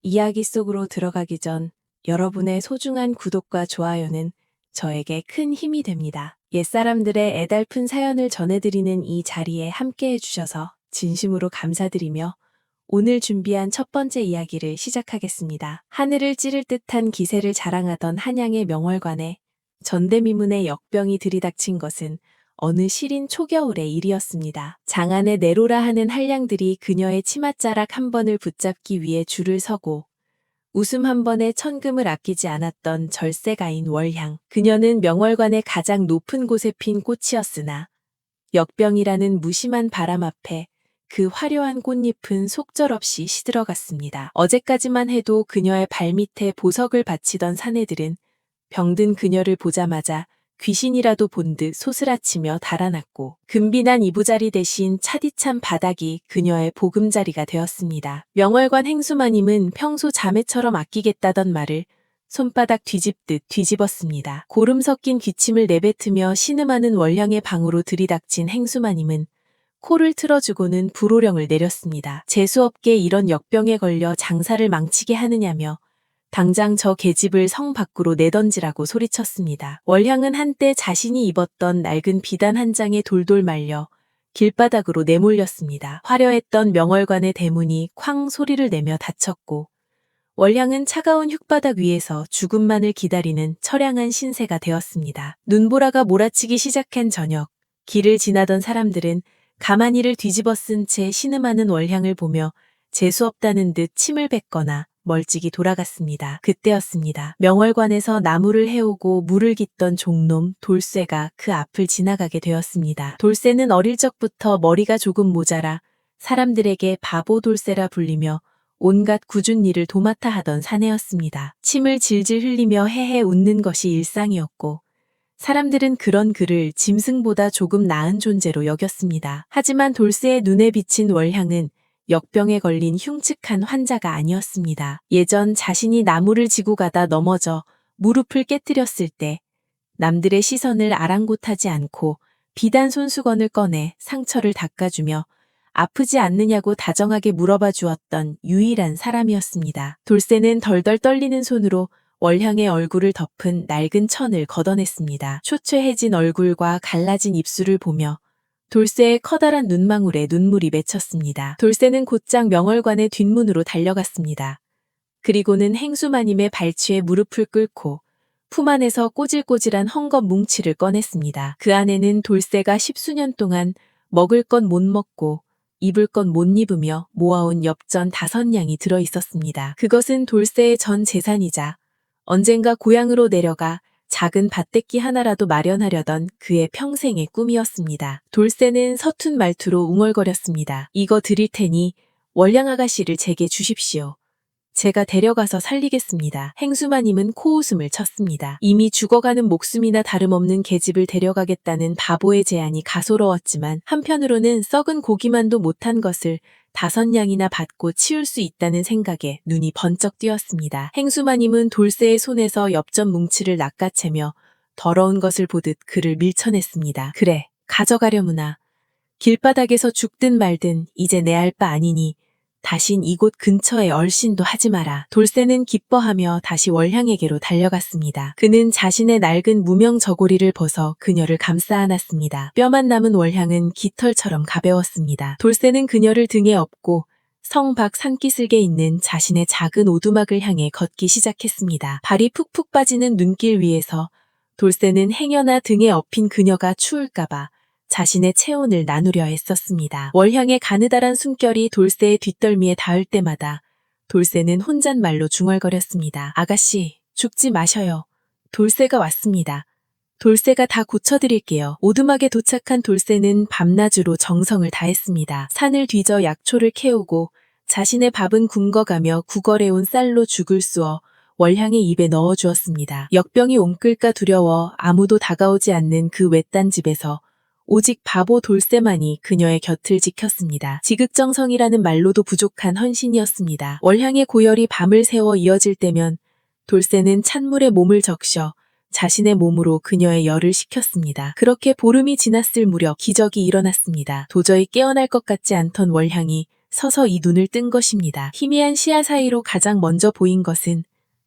이야기 속으로 들어가기 전 여러분의 소중한 구독과 좋아요는 저에게 큰 힘이 됩니다. 옛사람들의 애달픈 사연을 전해드리는 이 자리에 함께 해주셔서 진심으로 감사드리며 오늘 준비한 첫 번째 이야기를 시작하겠습니다. 하늘을 찌를 듯한 기세를 자랑하던 한양의 명월관에 전대미문의 역병이 들이닥친 것은 어느 시린 초겨울의 일이었습니다. 장안에 내로라 하는 한량들이 그녀의 치맛자락 한 번을 붙잡기 위해 줄을 서고 웃음 한 번에 천금을 아끼지 않았던 절세가인 월향. 그녀는 명월관의 가장 높은 곳에 핀 꽃이었으나 역병이라는 무심한 바람 앞에 그 화려한 꽃잎은 속절없이 시들어갔습니다. 어제까지만 해도 그녀의 발밑에 보석을 바치던 사내들은 병든 그녀를 보자마자 귀신이라도 본 듯 소스라치며 달아났고 금비난 이부자리 대신 차디찬 바닥이 그녀의 보금자리가 되었습니다. 명월관 행수마님은 평소 자매처럼 아끼겠다던 말을 손바닥 뒤집듯 뒤집었습니다. 고름 섞인 기침을 내뱉으며 신음하는 월향의 방으로 들이닥친 행수마님은 코를 틀어주고는 불호령을 내렸습니다. 재수없게 이런 역병에 걸려 장사를 망치게 하느냐며 당장 저 계집을 성 밖으로 내던지라고 소리쳤습니다. 월향은 한때 자신이 입었던 낡은 비단 한 장에 돌돌 말려 길바닥으로 내몰렸습니다. 화려했던 명월관의 대문이 쾅 소리를 내며 닫혔고 월향은 차가운 흙바닥 위에서 죽음만을 기다리는 처량한 신세가 되었습니다. 눈보라가 몰아치기 시작한 저녁, 길을 지나던 사람들은 가마니를 뒤집어 쓴 채 신음하는 월향을 보며 재수없다는 듯 침을 뱉거나 멀찍이 돌아갔습니다. 그때였습니다. 명월관에서 나무를 해오고 물을 깃던 종놈 돌쇠가 그 앞을 지나가게 되었습니다. 돌쇠는 어릴 적부터 머리가 조금 모자라 사람들에게 바보 돌쇠라 불리며 온갖 굳은 일을 도맡아 하던 사내였습니다. 침을 질질 흘리며 헤헤 웃는 것이 일상이었고 사람들은 그런 그를 짐승보다 조금 나은 존재로 여겼습니다. 하지만 돌쇠의 눈에 비친 월향은 역병에 걸린 흉측한 환자가 아니었습니다. 예전 자신이 나무를 지고 가다 넘어져 무릎을 깨뜨렸을 때 남들의 시선을 아랑곳하지 않고 비단 손수건을 꺼내 상처를 닦아주며 아프지 않느냐고 다정하게 물어봐 주었던 유일한 사람이었습니다. 돌쇠는 덜덜 떨리는 손으로 월향의 얼굴을 덮은 낡은 천을 걷어냈습니다. 초췌해진 얼굴과 갈라진 입술을 보며 돌쇠의 커다란 눈망울에 눈물이 맺혔습니다. 돌쇠는 곧장 명월관의 뒷문으로 달려갔습니다. 그리고는 행수마님의 발치에 무릎을 꿇고 품 안에서 꼬질꼬질한 헝겊 뭉치를 꺼냈습니다. 그 안에는 돌쇠가 십수년 동안 먹을 것 못 먹고 입을 것 못 입으며 모아온 엽전 5냥이 들어있었습니다. 그것은 돌쇠의 전 재산이자 언젠가 고향으로 내려가 작은 밭대기 하나라도 마련하려던 그의 평생의 꿈이었습니다. 돌쇠는 서툰 말투로 웅얼거렸습니다. 이거 드릴 테니 월량 아가씨를 제게 주십시오. 제가 데려가서 살리겠습니다. 행수마님은 코웃음을 쳤습니다. 이미 죽어가는 목숨이나 다름없는 계집을 데려가겠다는 바보의 제안이 가소로웠지만 한편으로는 썩은 고기만도 못한 것을 5냥이나 받고 치울 수 있다는 생각에 눈이 번쩍 띄었습니다. 행수마님은 돌쇠의 손에서 엽전 뭉치를 낚아채며 더러운 것을 보듯 그를 밀쳐냈습니다. 그래, 가져가려무나. 길바닥에서 죽든 말든 이제 내 알 바 아니니 다신 이곳 근처에 얼씬도 하지 마라. 돌쇠는 기뻐하며 다시 월향에게로 달려갔습니다. 그는 자신의 낡은 무명 저고리를 벗어 그녀를 감싸 안았습니다. 뼈만 남은 월향은 깃털처럼 가벼웠습니다. 돌쇠는 그녀를 등에 업고 성 밖 산기슭에 있는 자신의 작은 오두막을 향해 걷기 시작했습니다. 발이 푹푹 빠지는 눈길 위에서 돌쇠는 행여나 등에 업힌 그녀가 추울까봐 자신의 체온을 나누려 애썼습니다. 월향의 가느다란 숨결이 돌쇠의 뒷덜미에 닿을 때마다 돌쇠는 혼잣말로 중얼거렸습니다. 아가씨, 죽지 마셔요. 돌쇠가 왔습니다. 돌쇠가 다 고쳐드릴게요. 오두막에 도착한 돌쇠는 밤낮으로 정성을 다했습니다. 산을 뒤져 약초를 캐오고 자신의 밥은 굶겨가며 구걸해온 쌀로 죽을 쑤어 월향의 입에 넣어주었습니다. 역병이 옮끌까 두려워 아무도 다가오지 않는 그 외딴 집에서 오직 바보 돌쇠만이 그녀의 곁을 지켰습니다. 지극정성이라는 말로도 부족한 헌신이었습니다. 월향의 고열이 밤을 새워 이어질 때면 돌쇠는 찬물에 몸을 적셔 자신의 몸으로 그녀의 열을 식혔습니다. 그렇게 보름이 지났을 무렵 기적이 일어났습니다. 도저히 깨어날 것 같지 않던 월향이 서서 이 눈을 뜬 것입니다. 희미한 시야 사이로 가장 먼저 보인 것은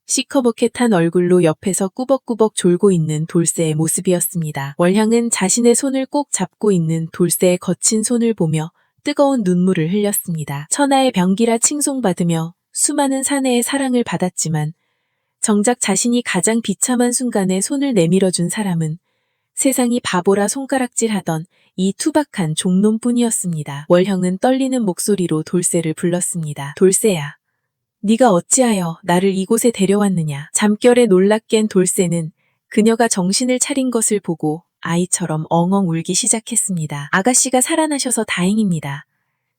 시커멓게탄 얼굴로 옆에서 꾸벅꾸벅 졸고 있는 돌쇠의 모습이었습니다. 월향은 자신의 손을 꼭 잡고 있는 돌쇠의 거친 손을 보며 뜨거운 눈물을 흘렸습니다. 천하의 병기라 칭송받으며 수많은 사내의 사랑을 받았지만 정작 자신이 가장 비참한 순간에 손을 내밀어준 사람은 세상이 바보라 손가락질하던 이 투박한 종놈뿐이었습니다. 월형은 떨리는 목소리로 돌쇠를 불렀습니다. 돌쇠야, 네가 어찌하여 나를 이곳에 데려왔느냐. 잠결에 놀라 깬 돌쇠는 그녀가 정신을 차린 것을 보고 아이처럼 엉엉 울기 시작했습니다. 아가씨가 살아나셔서 다행입니다.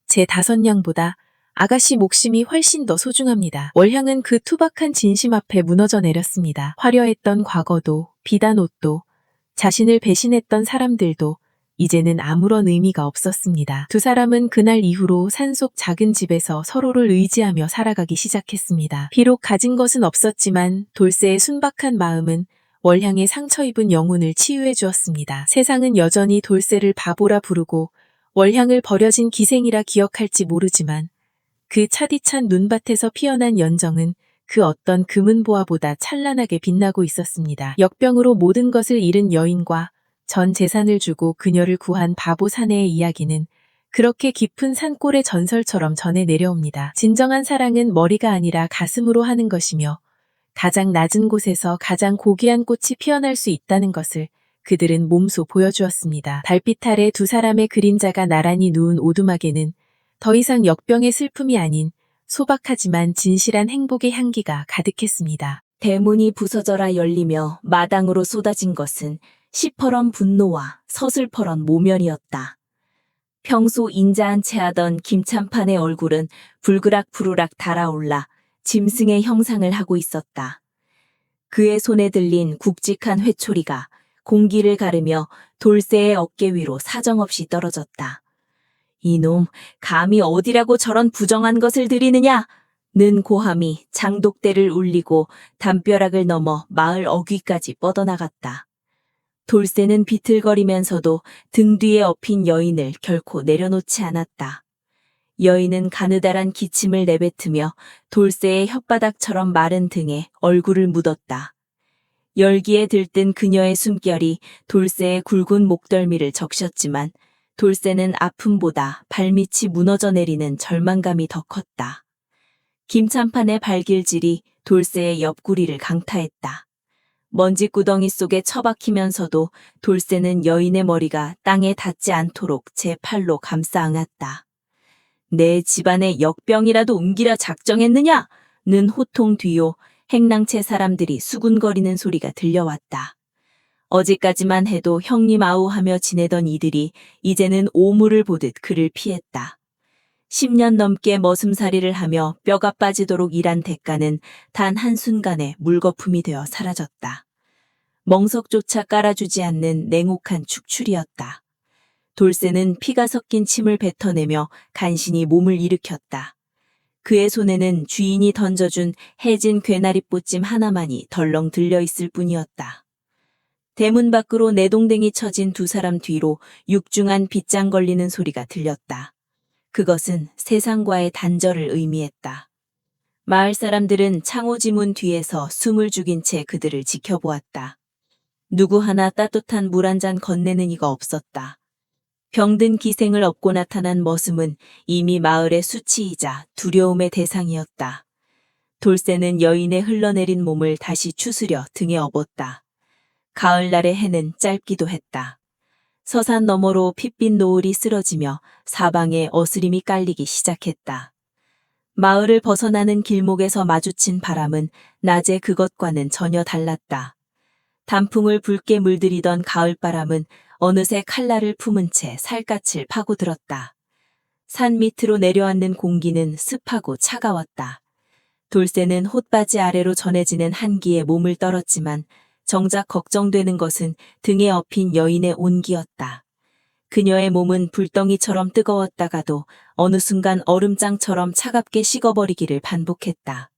제 5냥보다 아가씨 목숨이 훨씬 더 소중합니다. 월향은 그 투박한 진심 앞에 무너져 내렸습니다. 화려했던 과거도, 비단 옷도, 자신을 배신했던 사람들도 이제는 아무런 의미가 없었습니다. 두 사람은 그날 이후로 산속 작은 집에서 서로를 의지하며 살아가기 시작했습니다. 비록 가진 것은 없었지만 돌쇠의 순박한 마음은 월향의 상처 입은 영혼을 치유해 주었습니다. 세상은 여전히 돌쇠를 바보라 부르고 월향을 버려진 기생이라 기억할지 모르지만 그 차디찬 눈밭에서 피어난 연정은 그 어떤 금은보화보다 찬란하게 빛나고 있었습니다. 역병으로 모든 것을 잃은 여인과 전 재산을 주고 그녀를 구한 바보 사내의 이야기는 그렇게 깊은 산골의 전설처럼 전해 내려옵니다. 진정한 사랑은 머리가 아니라 가슴으로 하는 것이며 가장 낮은 곳에서 가장 고귀한 꽃이 피어날 수 있다는 것을 그들은 몸소 보여주었습니다. 달빛 아래 두 사람의 그림자가 나란히 누운 오두막에는 더 이상 역병의 슬픔이 아닌 소박하지만 진실한 행복의 향기가 가득했습니다. 대문이 부서져라 열리며 마당으로 쏟아진 것은 시퍼런 분노와 서슬퍼런 모면이었다. 평소 인자한 채 하던 김찬판의 얼굴은 불그락부르락 달아올라 짐승의 형상을 하고 있었다. 그의 손에 들린 굵직한 회초리가 공기를 가르며 돌쇠의 어깨 위로 사정없이 떨어졌다. 이놈, 감히 어디라고 저런 부정한 것을 들이느냐? 는 고함이 장독대를 울리고 담벼락을 넘어 마을 어귀까지 뻗어나갔다. 돌쇠는 비틀거리면서도 등 뒤에 엎인 여인을 결코 내려놓지 않았다. 여인은 가느다란 기침을 내뱉으며 돌쇠의 혓바닥처럼 마른 등에 얼굴을 묻었다. 열기에 들뜬 그녀의 숨결이 돌쇠의 굵은 목덜미를 적셨지만 돌쇠는 아픔보다 발밑이 무너져 내리는 절망감이 더 컸다. 김찬판의 발길질이 돌쇠의 옆구리를 강타했다. 먼지구덩이 속에 처박히면서도 돌쇠는 여인의 머리가 땅에 닿지 않도록 제 팔로 감싸 안았다. 내 집안에 역병이라도 옮기려 작정했느냐? 는 호통 뒤로 행랑채 사람들이 수군거리는 소리가 들려왔다. 어제까지만 해도 형님 아우하며 지내던 이들이 이제는 오물을 보듯 그를 피했다. 10년 넘게 머슴살이를 하며 뼈가 빠지도록 일한 대가는 단 한순간에 물거품이 되어 사라졌다. 멍석조차 깔아주지 않는 냉혹한 축출이었다. 돌쇠는 피가 섞인 침을 뱉어내며 간신히 몸을 일으켰다. 그의 손에는 주인이 던져준 해진 괴나리꽃짐 하나만이 덜렁 들려있을 뿐이었다. 대문 밖으로 내동댕이 쳐진 두 사람 뒤로 육중한 빗장 걸리는 소리가 들렸다. 그것은 세상과의 단절을 의미했다. 마을 사람들은 창호지문 뒤에서 숨을 죽인 채 그들을 지켜보았다. 누구 하나 따뜻한 물 한 잔 건네는 이가 없었다. 병든 기생을 업고 나타난 머슴은 이미 마을의 수치이자 두려움의 대상이었다. 돌쇠는 여인의 흘러내린 몸을 다시 추스려 등에 업었다. 가을날의 해는 짧기도 했다. 서산 너머로 핏빛 노을이 쓰러지며 사방에 어스림이 깔리기 시작했다. 마을을 벗어나는 길목에서 마주친 바람은 낮에 그것과는 전혀 달랐다. 단풍을 붉게 물들이던 가을바람은 어느새 칼날을 품은 채 살갗을 파고들었다. 산 밑으로 내려앉는 공기는 습하고 차가웠다. 돌쇠는 홑바지 아래로 전해지는 한기에 몸을 떨었지만 정작 걱정되는 것은 등에 업힌 여인의 온기였다. 그녀의 몸은 불덩이처럼 뜨거웠다가도 어느 순간 얼음장처럼 차갑게 식어버리기를 반복했다.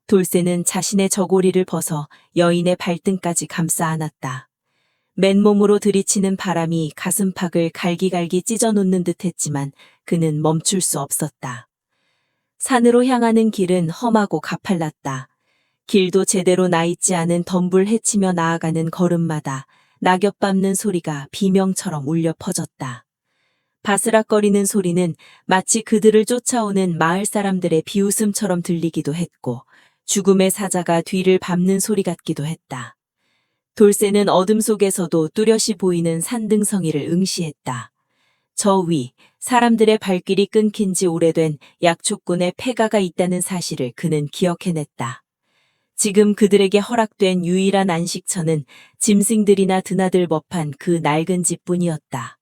돌쇠는 자신의 저고리를 벗어 여인의 발등까지 감싸 안았다. 맨몸으로 들이치는 바람이 가슴팍을 갈기갈기 찢어놓는 듯 했지만 그는 멈출 수 없었다. 산으로 향하는 길은 험하고 가팔랐다. 길도 제대로 나 있지 않은 덤불 헤치며 나아가는 걸음마다 낙엽 밟는 소리가 비명처럼 울려 퍼졌다. 바스락거리는 소리는 마치 그들을 쫓아오는 마을 사람들의 비웃음처럼 들리기도 했고 죽음의 사자가 뒤를 밟는 소리 같기도 했다. 돌쇠는 어둠 속에서도 뚜렷이 보이는 산등성이를 응시했다. 저 위, 사람들의 발길이 끊긴 지 오래된 약초꾼의 폐가가 있다는 사실을 그는 기억해냈다. 지금 그들에게 허락된 유일한 안식처는 짐승들이나 드나들 법한 그 낡은 집뿐이었다.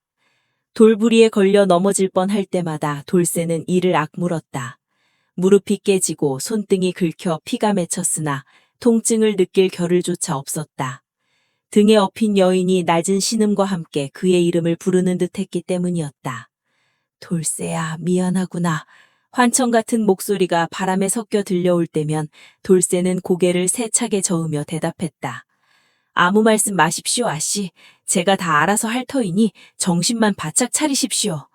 돌부리에 걸려 넘어질 뻔할 때마다 돌쇠는 이를 악물었다. 무릎이 깨지고 손등이 긁혀 피가 맺혔으나 통증을 느낄 겨를조차 없었다. 등에 업힌 여인이 낮은 신음과 함께 그의 이름을 부르는 듯했기 때문이었다. 돌쇠야, 미안하구나. 환청 같은 목소리가 바람에 섞여 들려올 때면 돌쇠는 고개를 세차게 저으며 대답했다. 아무 말씀 마십시오, 아씨. 제가 다 알아서 할 터이니 정신만 바짝 차리십시오.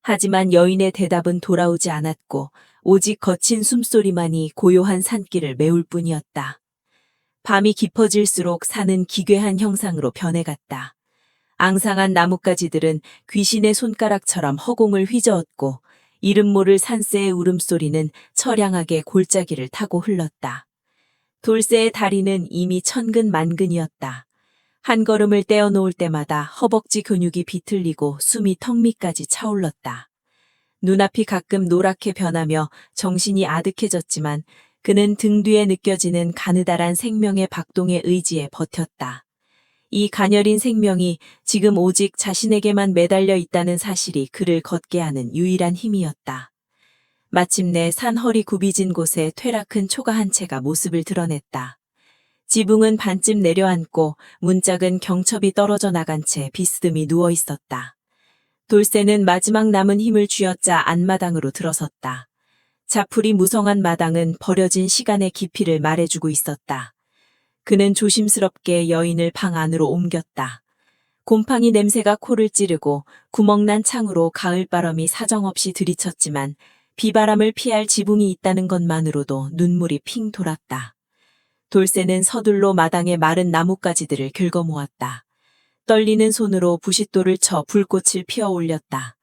하지만 여인의 대답은 돌아오지 않았고 오직 거친 숨소리만이 고요한 산길을 메울 뿐이었다. 밤이 깊어질수록 산은 기괴한 형상으로 변해갔다. 앙상한 나뭇가지들은 귀신의 손가락처럼 허공을 휘저었고 이름 모를 산새의 울음소리는 처량하게 골짜기를 타고 흘렀다. 돌쇠의 다리는 이미 천근만근이었다. 한 걸음을 떼어놓을 때마다 허벅지 근육이 비틀리고 숨이 턱 밑까지 차올랐다. 눈앞이 가끔 노랗게 변하며 정신이 아득해졌지만 그는 등 뒤에 느껴지는 가느다란 생명의 박동의 의지에 버텼다. 이 가녀린 생명이 지금 오직 자신에게만 매달려 있다는 사실이 그를 걷게 하는 유일한 힘이었다. 마침내 산 허리 굽이진 곳에 퇴락한 초가 한 채가 모습을 드러냈다. 지붕은 반쯤 내려앉고 문짝은 경첩이 떨어져 나간 채 비스듬히 누워 있었다. 돌쇠는 마지막 남은 힘을 쥐어짜 안마당으로 들어섰다. 자풀이 무성한 마당은 버려진 시간의 깊이를 말해주고 있었다. 그는 조심스럽게 여인을 방 안으로 옮겼다. 곰팡이 냄새가 코를 찌르고 구멍난 창으로 가을바람이 사정없이 들이쳤지만 비바람을 피할 지붕이 있다는 것만으로도 눈물이 핑 돌았다. 돌쇠는 서둘러 마당의 마른 나뭇가지들을 긁어모았다. 떨리는 손으로 부싯돌을 쳐 불꽃을 피워 올렸다.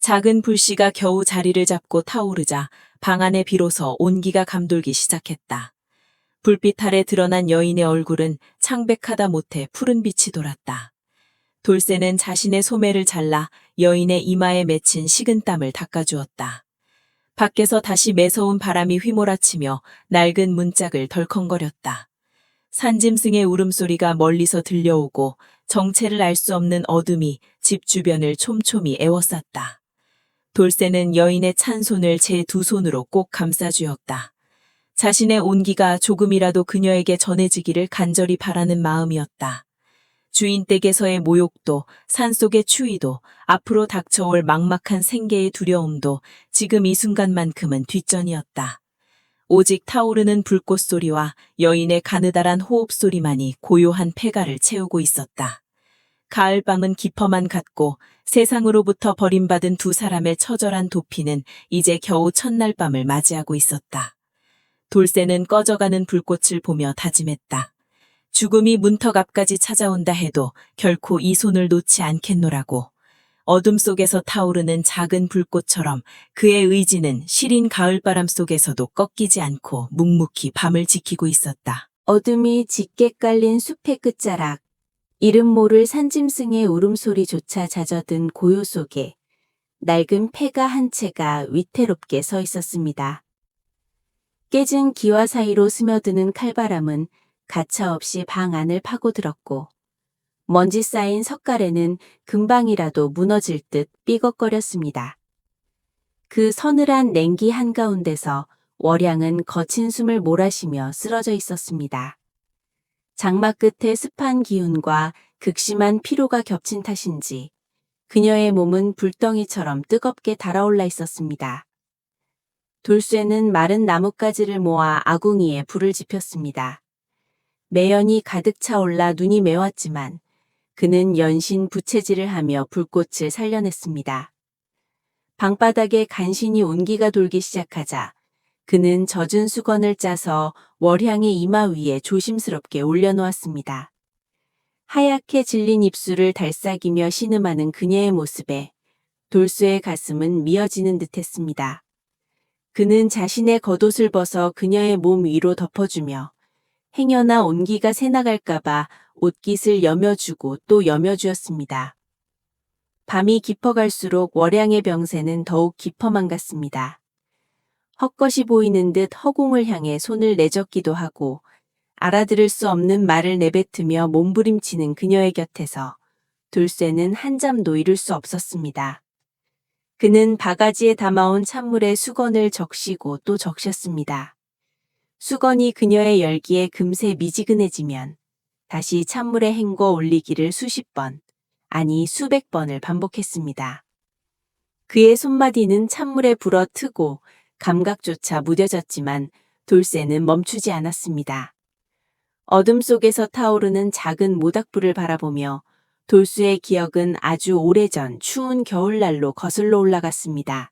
작은 불씨가 겨우 자리를 잡고 타오르자 방 안에 비로소 온기가 감돌기 시작했다. 불빛 아래 드러난 여인의 얼굴은 창백하다 못해 푸른 빛이 돌았다. 돌쇠는 자신의 소매를 잘라 여인의 이마에 맺힌 식은땀을 닦아주었다. 밖에서 다시 매서운 바람이 휘몰아치며 낡은 문짝을 덜컹거렸다. 산짐승의 울음소리가 멀리서 들려오고 정체를 알 수 없는 어둠이 집 주변을 촘촘히 에워쌌다. 돌쇠는 여인의 찬 손을 제 두 손으로 꼭 감싸주었다. 자신의 온기가 조금이라도 그녀에게 전해지기를 간절히 바라는 마음이었다. 주인 댁에서의 모욕도, 산속의 추위도, 앞으로 닥쳐올 막막한 생계의 두려움도 지금 이 순간만큼은 뒷전이었다. 오직 타오르는 불꽃 소리와 여인의 가느다란 호흡 소리만이 고요한 폐가를 채우고 있었다. 가을밤은 깊어만 갔고 세상으로부터 버림받은 두 사람의 처절한 도피는 이제 겨우 첫날 밤을 맞이하고 있었다. 돌쇠는 꺼져가는 불꽃을 보며 다짐했다. 죽음이 문턱 앞까지 찾아온다 해도 결코 이 손을 놓지 않겠노라고. 어둠 속에서 타오르는 작은 불꽃처럼 그의 의지는 시린 가을바람 속에서도 꺾이지 않고 묵묵히 밤을 지키고 있었다. 어둠이 짙게 깔린 숲의 끝자락, 이름 모를 산짐승의 울음소리조차 잦아든 고요 속에 낡은 폐가 한 채가 위태롭게 서 있었습니다. 깨진 기와 사이로 스며드는 칼바람은 가차없이 방 안을 파고들었고 먼지 쌓인 석가래는 금방이라도 무너질 듯 삐걱거렸습니다. 그 서늘한 냉기 한가운데서 월양은 거친 숨을 몰아쉬며 쓰러져 있었습니다. 장막 끝에 습한 기운과 극심한 피로가 겹친 탓인지 그녀의 몸은 불덩이처럼 뜨겁게 달아올라 있었습니다. 돌쇠는 마른 나뭇가지를 모아 아궁이에 불을 지폈습니다. 매연이 가득 차올라 눈이 매웠지만 그는 연신 부채질을 하며 불꽃을 살려냈습니다. 방바닥에 간신히 온기가 돌기 시작하자 그는 젖은 수건을 짜서 월향의 이마 위에 조심스럽게 올려놓았습니다. 하얗게 질린 입술을 달싹이며 신음하는 그녀의 모습에 돌쇠의 가슴은 미어지는 듯했습니다. 그는 자신의 겉옷을 벗어 그녀의 몸 위로 덮어주며 행여나 온기가 새나갈까봐 옷깃을 여며주고 또 여며주었습니다. 밤이 깊어갈수록 월양의 병세는 더욱 깊어만 갔습니다. 헛것이 보이는 듯 허공을 향해 손을 내젓기도 하고 알아들을 수 없는 말을 내뱉으며 몸부림치는 그녀의 곁에서 돌쇠는 한잠도 이룰 수 없었습니다. 그는 바가지에 담아온 찬물에 수건을 적시고 또 적셨습니다. 수건이 그녀의 열기에 금세 미지근해지면 다시 찬물에 헹궈 올리기를 수십 번, 아니 수백 번을 반복했습니다. 그의 손마디는 찬물에 불어 트고 감각조차 무뎌졌지만 돌쇠는 멈추지 않았습니다. 어둠 속에서 타오르는 작은 모닥불을 바라보며 돌쇠의 기억은 아주 오래전 추운 겨울날로 거슬러 올라갔습니다.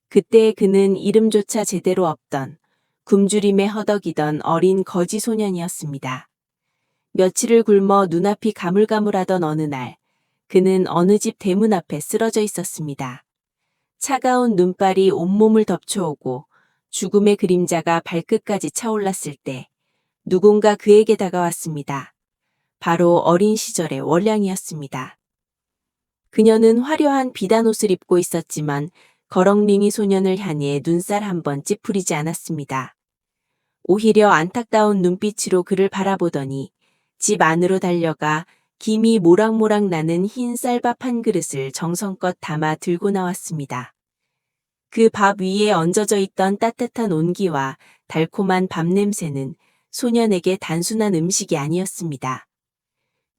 그때 그는 이름조차 제대로 없던 굶주림에 허덕이던 어린 거지 소년이었습니다. 며칠을 굶어 눈앞이 가물가물하던 어느 날, 그는 어느 집 대문 앞에 쓰러져 있었습니다. 차가운 눈발이 온몸을 덮쳐오고 죽음의 그림자가 발끝까지 차올랐을 때 누군가 그에게 다가왔습니다. 바로 어린 시절의 월량이었습니다. 그녀는 화려한 비단 옷을 입고 있었지만 거렁링이 소년을 향해 눈살 한 번 찌푸리지 않았습니다. 오히려 안타까운 눈빛으로 그를 바라보더니 집 안으로 달려가 김이 모락모락 나는 흰 쌀밥 한 그릇을 정성껏 담아 들고 나왔습니다. 그 밥 위에 얹어져 있던 따뜻한 온기와 달콤한 밥 냄새는 소년에게 단순한 음식이 아니었습니다.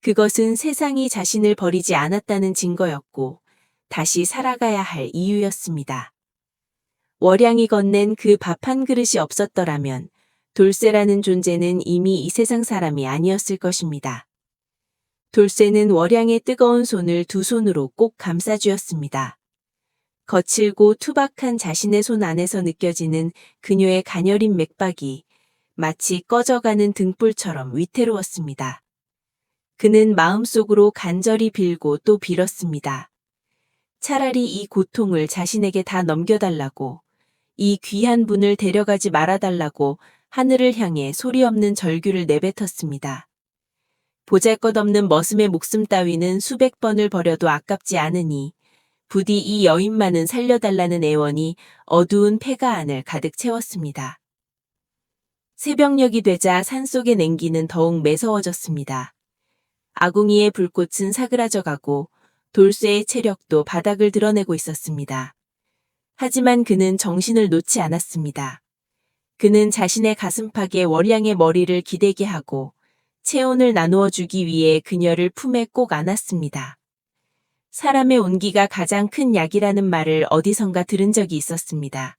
그것은 세상이 자신을 버리지 않았다는 증거였고 다시 살아가야 할 이유였습니다. 월양이 건넨 그 밥 한 그릇이 없었더라면 돌쇠라는 존재는 이미 이 세상 사람이 아니었을 것입니다. 돌쇠는 월양의 뜨거운 손을 두 손으로 꼭 감싸주었습니다. 거칠고 투박한 자신의 손 안에서 느껴지는 그녀의 가녀린 맥박이 마치 꺼져가는 등불처럼 위태로웠습니다. 그는 마음속으로 간절히 빌고 또 빌었습니다. 차라리 이 고통을 자신에게 다 넘겨달라고, 이 귀한 분을 데려가지 말아달라고 하늘을 향해 소리 없는 절규를 내뱉었습니다. 보잘것없는 머슴의 목숨 따위는 수백 번을 버려도 아깝지 않으니 부디 이 여인만은 살려달라는 애원이 어두운 폐가 안을 가득 채웠습니다. 새벽녘이 되자 산속의 냉기는 더욱 매서워졌습니다. 아궁이의 불꽃은 사그라져가고 돌쇠의 체력도 바닥을 드러내고 있었습니다. 하지만 그는 정신을 놓지 않았습니다. 그는 자신의 가슴팍에 월양의 머리를 기대게 하고 체온을 나누어 주기 위해 그녀를 품에 꼭 안았습니다. 사람의 온기가 가장 큰 약이라는 말을 어디선가 들은 적이 있었습니다.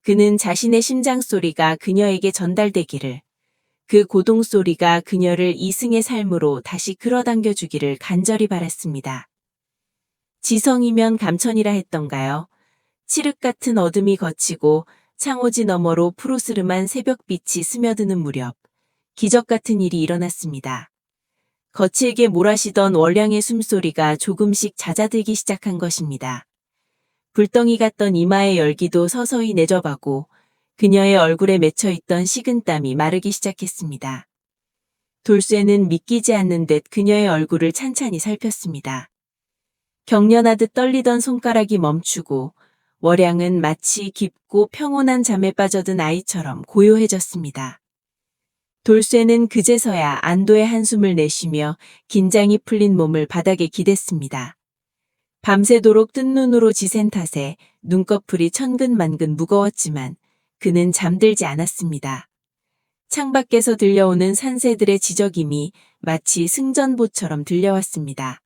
그는 자신의 심장 소리가 그녀에게 전달되기를, 그 고동 소리가 그녀를 이승의 삶으로 다시 끌어당겨 주기를 간절히 바랐습니다. 지성이면 감천이라 했던가요? 칠흑 같은 어둠이 걷히고 창호지 너머로 푸르스름한 새벽빛이 스며드는 무렵 기적 같은 일이 일어났습니다. 거칠게 몰아쉬던 월량의 숨소리가 조금씩 잦아들기 시작한 것입니다. 불덩이 같던 이마의 열기도 서서히 내접하고 그녀의 얼굴에 맺혀있던 식은땀이 마르기 시작했습니다. 돌쇠는 믿기지 않는 듯 그녀의 얼굴을 찬찬히 살폈습니다. 경련하듯 떨리던 손가락이 멈추고 월양은 마치 깊고 평온한 잠에 빠져든 아이처럼 고요해졌습니다. 돌쇠는 그제서야 안도의 한숨을 내쉬며 긴장이 풀린 몸을 바닥에 기댔습니다. 밤새도록 뜬 눈으로 지샌 탓에 눈꺼풀이 천근만근 무거웠지만 그는 잠들지 않았습니다. 창밖에서 들려오는 산새들의 지저김이 마치 승전보처럼 들려왔습니다.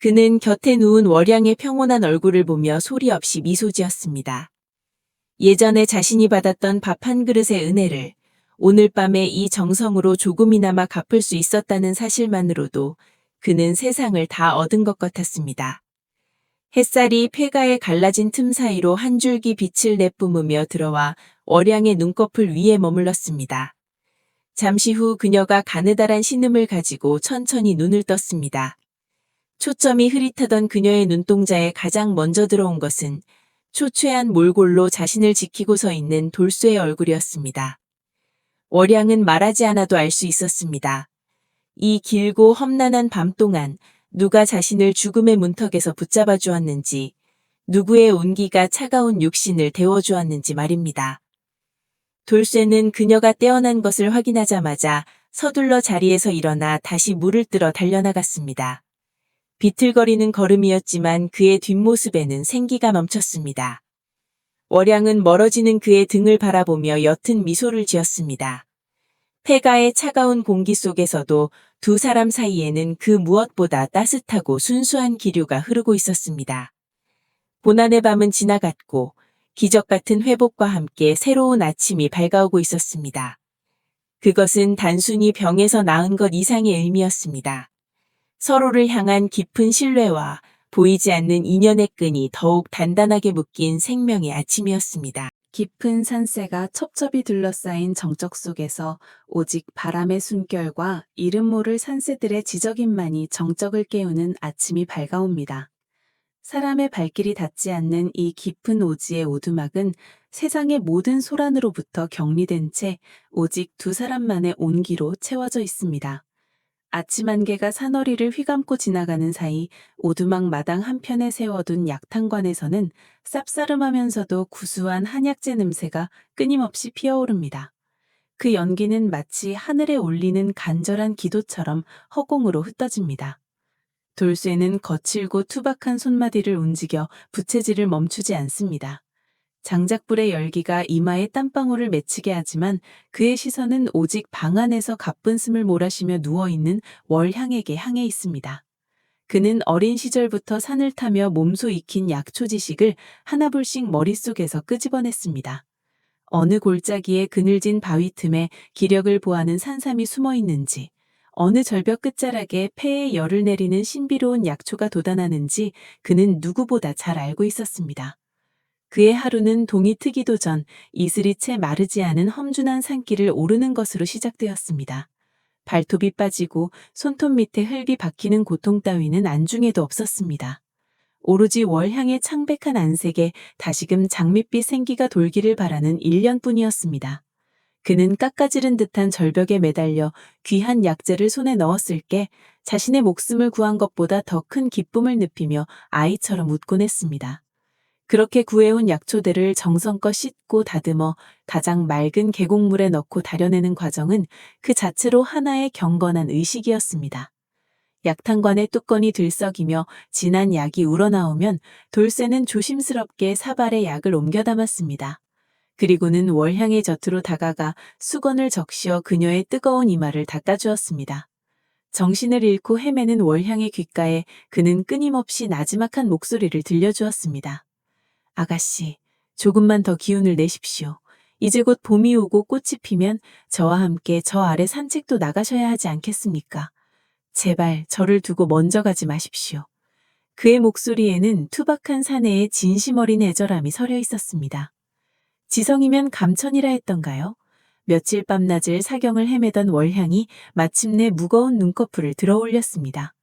그는 곁에 누운 월양의 평온한 얼굴을 보며 소리 없이 미소 지었습니다. 예전에 자신이 받았던 밥 한 그릇의 은혜를 오늘 밤에 이 정성으로 조금이나마 갚을 수 있었다는 사실만으로도 그는 세상을 다 얻은 것 같았습니다. 햇살이 폐가에 갈라진 틈 사이로 한 줄기 빛을 내뿜으며 들어와 월양의 눈꺼풀 위에 머물렀습니다. 잠시 후 그녀가 가느다란 신음을 가지고 천천히 눈을 떴습니다. 초점이 흐릿하던 그녀의 눈동자에 가장 먼저 들어온 것은 초췌한 몰골로 자신을 지키고 서 있는 돌쇠의 얼굴이었습니다. 월양은 말하지 않아도 알 수 있었습니다. 이 길고 험난한 밤 동안 누가 자신을 죽음의 문턱에서 붙잡아 주었는지, 누구의 온기가 차가운 육신을 데워주었는지 말입니다. 돌쇠는 그녀가 떼어난 것을 확인하자마자 서둘러 자리에서 일어나 다시 물을 뜨러 달려나갔습니다. 비틀거리는 걸음이었지만 그의 뒷모습에는 생기가 넘쳤습니다. 월양은 멀어지는 그의 등을 바라보며 옅은 미소를 지었습니다. 폐가의 차가운 공기 속에서도 두 사람 사이에는 그 무엇보다 따뜻하고 순수한 기류가 흐르고 있었습니다. 고난의 밤은 지나갔고 기적 같은 회복과 함께 새로운 아침이 밝아오고 있었습니다. 그것은 단순히 병에서 나은 것 이상의 의미였습니다. 서로를 향한 깊은 신뢰와 보이지 않는 인연의 끈이 더욱 단단하게 묶인 생명의 아침이었습니다. 깊은 산새가 첩첩이 둘러싸인 정적 속에서 오직 바람의 숨결과 이름 모를 산새들의 지저귀만이 정적을 깨우는 아침이 밝아옵니다. 사람의 발길이 닿지 않는 이 깊은 오지의 오두막은 세상의 모든 소란으로부터 격리된 채 오직 두 사람만의 온기로 채워져 있습니다. 아침 안개가 사너리를 휘감고 지나가는 사이 오두막 마당 한편에 세워둔 약탕관에서는 쌉싸름하면서도 구수한 한약재 냄새가 끊임없이 피어오릅니다. 그 연기는 마치 하늘에 올리는 간절한 기도처럼 허공으로 흩어집니다. 돌쇠는 거칠고 투박한 손마디를 움직여 부채질을 멈추지 않습니다. 장작불의 열기가 이마에 땀방울을 맺히게 하지만 그의 시선은 오직 방 안에서 가뿐숨을 몰아쉬며 누워있는 월향에게 향해 있습니다. 그는 어린 시절부터 산을 타며 몸소 익힌 약초 지식을 하나둘씩 머릿속에서 끄집어냈습니다. 어느 골짜기의 그늘진 바위 틈에 기력을 보하는 산삼이 숨어 있는지, 어느 절벽 끝자락에 폐에 열을 내리는 신비로운 약초가 돋아나는지 그는 누구보다 잘 알고 있었습니다. 그의 하루는 동이 트기도 전 이슬이 채 마르지 않은 험준한 산길을 오르는 것으로 시작되었습니다. 발톱이 빠지고 손톱 밑에 흙이 박히는 고통 따위는 안중에도 없었습니다. 오로지 월향의 창백한 안색에 다시금 장밋빛 생기가 돌기를 바라는 일년뿐이었습니다. 그는 깎아지른 듯한 절벽에 매달려 귀한 약재를 손에 넣었을 게 자신의 목숨을 구한 것보다 더 큰 기쁨을 느끼며 아이처럼 웃곤 했습니다. 그렇게 구해온 약초들을 정성껏 씻고 다듬어 가장 맑은 계곡물에 넣고 다려내는 과정은 그 자체로 하나의 경건한 의식이었습니다. 약탕관의 뚜껑이 들썩이며 진한 약이 우러나오면 돌쇠는 조심스럽게 사발에 약을 옮겨 담았습니다. 그리고는 월향의 곁으로 다가가 수건을 적시어 그녀의 뜨거운 이마를 닦아주었습니다. 정신을 잃고 헤매는 월향의 귓가에 그는 끊임없이 나지막한 목소리를 들려주었습니다. 아가씨, 조금만 더 기운을 내십시오. 이제 곧 봄이 오고 꽃이 피면 저와 함께 저 아래 산책도 나가셔야 하지 않겠습니까? 제발 저를 두고 먼저 가지 마십시오. 그의 목소리에는 투박한 사내의 진심 어린 애절함이 서려 있었습니다. 지성이면 감천이라 했던가요? 며칠 밤낮을 사경을 헤매던 월향이 마침내 무거운 눈꺼풀을 들어 올렸습니다.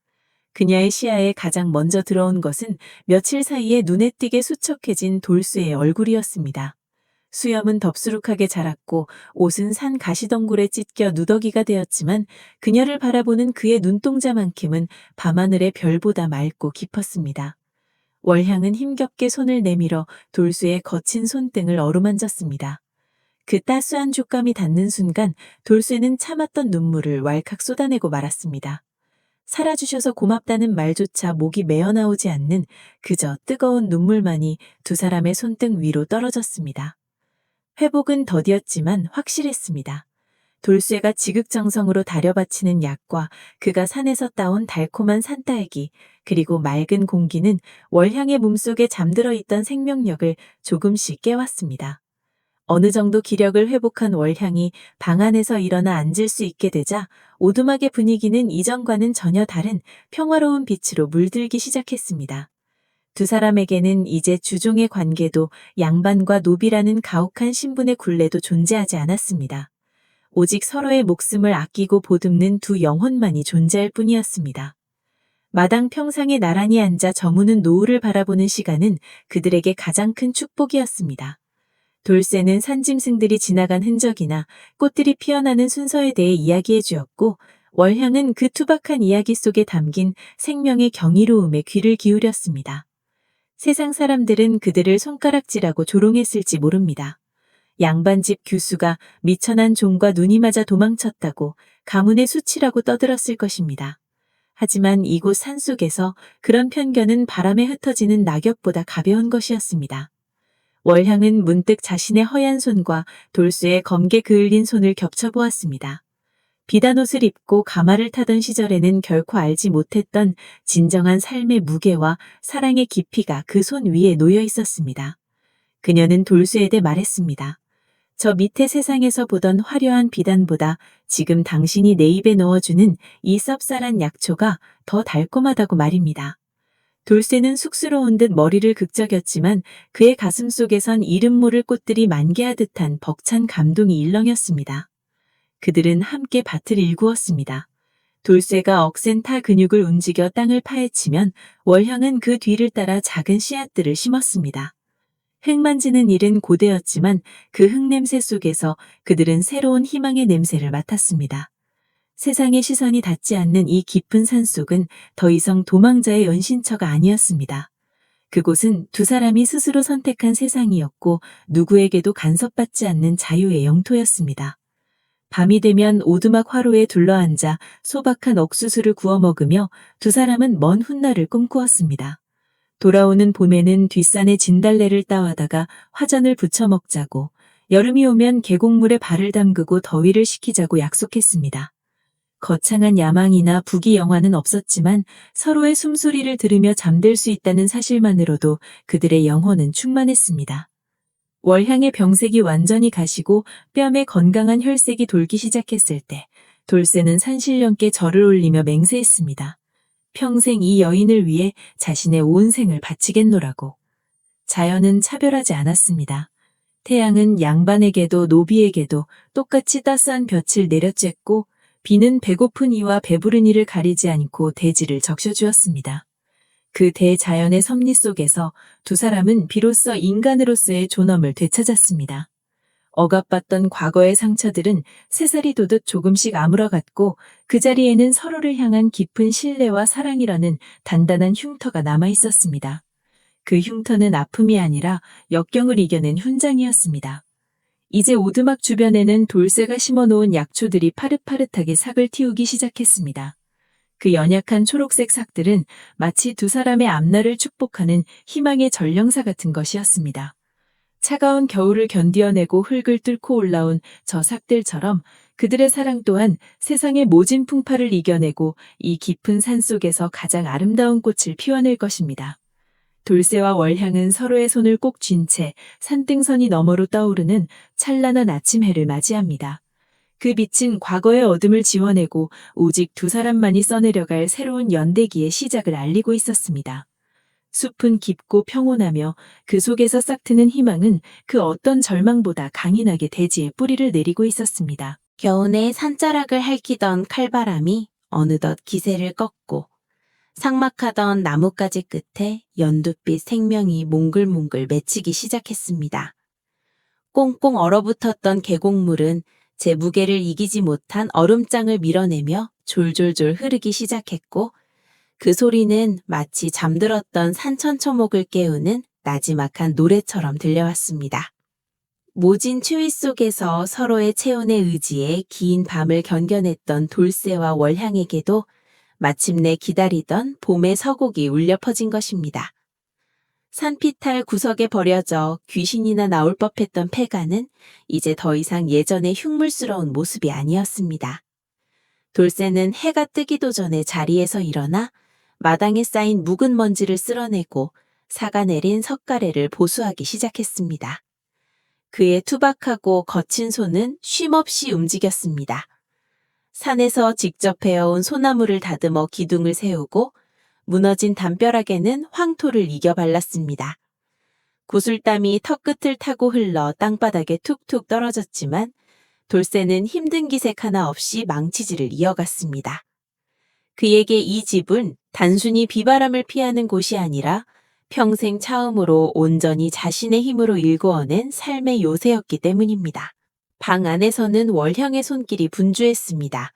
그녀의 시야에 가장 먼저 들어온 것은 며칠 사이에 눈에 띄게 수척해진 돌쇠의 얼굴이었습니다. 수염은 덥수룩하게 자랐고 옷은 산 가시덩굴에 찢겨 누더기가 되었지만 그녀를 바라보는 그의 눈동자만큼은 밤하늘의 별보다 맑고 깊었습니다. 월향은 힘겹게 손을 내밀어 돌쇠의 거친 손등을 어루만졌습니다. 그 따스한 촉감이 닿는 순간 돌쇠는 참았던 눈물을 왈칵 쏟아내고 말았습니다. 살아주셔서 고맙다는 말조차 목이 메어나오지 않는 그저 뜨거운 눈물만이 두 사람의 손등 위로 떨어졌습니다. 회복은 더디었지만 확실했습니다. 돌쇠가 지극정성으로 다려바치는 약과 그가 산에서 따온 달콤한 산딸기, 그리고 맑은 공기는 월향의 몸속에 잠들어 있던 생명력을 조금씩 깨웠습니다. 어느 정도 기력을 회복한 월향이 방 안에서 일어나 앉을 수 있게 되자 오두막의 분위기는 이전과는 전혀 다른 평화로운 빛으로 물들기 시작했습니다. 두 사람에게는 이제 주종의 관계도 양반과 노비라는 가혹한 신분의 굴레도 존재하지 않았습니다. 오직 서로의 목숨을 아끼고 보듬는 두 영혼만이 존재할 뿐이었습니다. 마당 평상에 나란히 앉아 저무는 노을을 바라보는 시간은 그들에게 가장 큰 축복이었습니다. 돌쇠는 산짐승들이 지나간 흔적이나 꽃들이 피어나는 순서에 대해 이야기해 주었고, 월향은 그 투박한 이야기 속에 담긴 생명의 경이로움에 귀를 기울였습니다. 세상 사람들은 그들을 손가락질하고 조롱했을지 모릅니다. 양반집 규수가 미천한 종과 눈이 맞아 도망쳤다고 가문의 수치라고 떠들었을 것입니다. 하지만 이곳 산속에서 그런 편견은 바람에 흩어지는 낙엽보다 가벼운 것이었습니다. 월향은 문득 자신의 허연 손과 돌쇠의 검게 그을린 손을 겹쳐보았습니다. 비단 옷을 입고 가마를 타던 시절에는 결코 알지 못했던 진정한 삶의 무게와 사랑의 깊이가 그 손 위에 놓여 있었습니다. 그녀는 돌쇠에게 말했습니다. 저 밑에 세상에서 보던 화려한 비단보다 지금 당신이 내 입에 넣어주는 이 쌉쌀한 약초가 더 달콤하다고 말입니다. 돌쇠는 쑥스러운 듯 머리를 극적였지만 그의 가슴 속에선 이름 모를 꽃들이 만개하듯한 벅찬 감동이 일렁였습니다. 그들은 함께 밭을 일구었습니다. 돌쇠가 억센 타 근육을 움직여 땅을 파헤치면 월향은 그 뒤를 따라 작은 씨앗들을 심었습니다. 흙 만지는 일은 고되었지만 그 흙냄새 속에서 그들은 새로운 희망의 냄새를 맡았습니다. 세상의 시선이 닿지 않는 이 깊은 산속은 더 이상 도망자의 은신처가 아니었습니다. 그곳은 두 사람이 스스로 선택한 세상이었고 누구에게도 간섭받지 않는 자유의 영토였습니다. 밤이 되면 오두막 화로에 둘러앉아 소박한 옥수수를 구워 먹으며 두 사람은 먼 훗날을 꿈꾸었습니다. 돌아오는 봄에는 뒷산에 진달래를 따와다가 화전을 부쳐 먹자고, 여름이 오면 계곡물에 발을 담그고 더위를 식히자고 약속했습니다. 거창한 야망이나 부귀영화는 없었지만 서로의 숨소리를 들으며 잠들 수 있다는 사실만으로도 그들의 영혼은 충만했습니다. 월향의 병색이 완전히 가시고 뺨에 건강한 혈색이 돌기 시작했을 때 돌쇠는 산신령께 절을 올리며 맹세했습니다. 평생 이 여인을 위해 자신의 온 생을 바치겠노라고. 자연은 차별하지 않았습니다. 태양은 양반에게도 노비에게도 똑같이 따스한 볕을 내려쬐고 비는 배고픈 이와 배부른 이를 가리지 않고 대지를 적셔주었습니다. 그 대자연의 섭리 속에서 두 사람은 비로소 인간으로서의 존엄을 되찾았습니다. 억압받던 과거의 상처들은 새살이 돋듯 조금씩 아물어갔고 그 자리에는 서로를 향한 깊은 신뢰와 사랑이라는 단단한 흉터가 남아 있었습니다. 그 흉터는 아픔이 아니라 역경을 이겨낸 훈장이었습니다. 이제 오두막 주변에는 돌쇠가 심어놓은 약초들이 파릇파릇하게 삭을 틔우기 시작했습니다. 그 연약한 초록색 삭들은 마치 두 사람의 앞날을 축복하는 희망의 전령사 같은 것이었습니다. 차가운 겨울을 견디어내고 흙을 뚫고 올라온 저 삭들처럼 그들의 사랑 또한 세상의 모진 풍파를 이겨내고 이 깊은 산 속에서 가장 아름다운 꽃을 피워낼 것입니다. 돌쇠와 월향은 서로의 손을 꼭 쥔 채 산등선이 너머로 떠오르는 찬란한 아침 해를 맞이합니다. 그 빛은 과거의 어둠을 지워내고 오직 두 사람만이 써내려갈 새로운 연대기의 시작을 알리고 있었습니다. 숲은 깊고 평온하며 그 속에서 싹트는 희망은 그 어떤 절망보다 강인하게 대지에 뿌리를 내리고 있었습니다. 겨우내 산자락을 핥히던 칼바람이 어느덧 기세를 꺾고 삭막하던 나뭇가지 끝에 연두빛 생명이 몽글몽글 맺히기 시작했습니다. 꽁꽁 얼어붙었던 계곡물은 제 무게를 이기지 못한 얼음장을 밀어내며 졸졸졸 흐르기 시작했고 그 소리는 마치 잠들었던 산천초목을 깨우는 나지막한 노래처럼 들려왔습니다. 모진 추위 속에서 서로의 체온에 의지해 긴 밤을 견뎌냈던 돌쇠와 월향에게도 마침내 기다리던 봄의 서곡이 울려 퍼진 것입니다. 산피탈 구석에 버려져 귀신이나 나올 법했던 폐가는 이제 더 이상 예전의 흉물스러운 모습이 아니었습니다. 돌쇠는 해가 뜨기도 전에 자리에서 일어나 마당에 쌓인 묵은 먼지를 쓸어내고 사가 내린 석가래를 보수하기 시작했습니다. 그의 투박하고 거친 손은 쉼없이 움직였습니다. 산에서 직접 베어온 소나무를 다듬어 기둥을 세우고 무너진 담벼락에는 황토를 이겨 발랐습니다. 구슬땀이 턱끝을 타고 흘러 땅바닥에 툭툭 떨어졌지만 돌쇠는 힘든 기색 하나 없이 망치질을 이어갔습니다. 그에게 이 집은 단순히 비바람을 피하는 곳이 아니라 평생 처음으로 온전히 자신의 힘으로 일구어낸 삶의 요새였기 때문입니다. 방 안에서는 월향의 손길이 분주했습니다.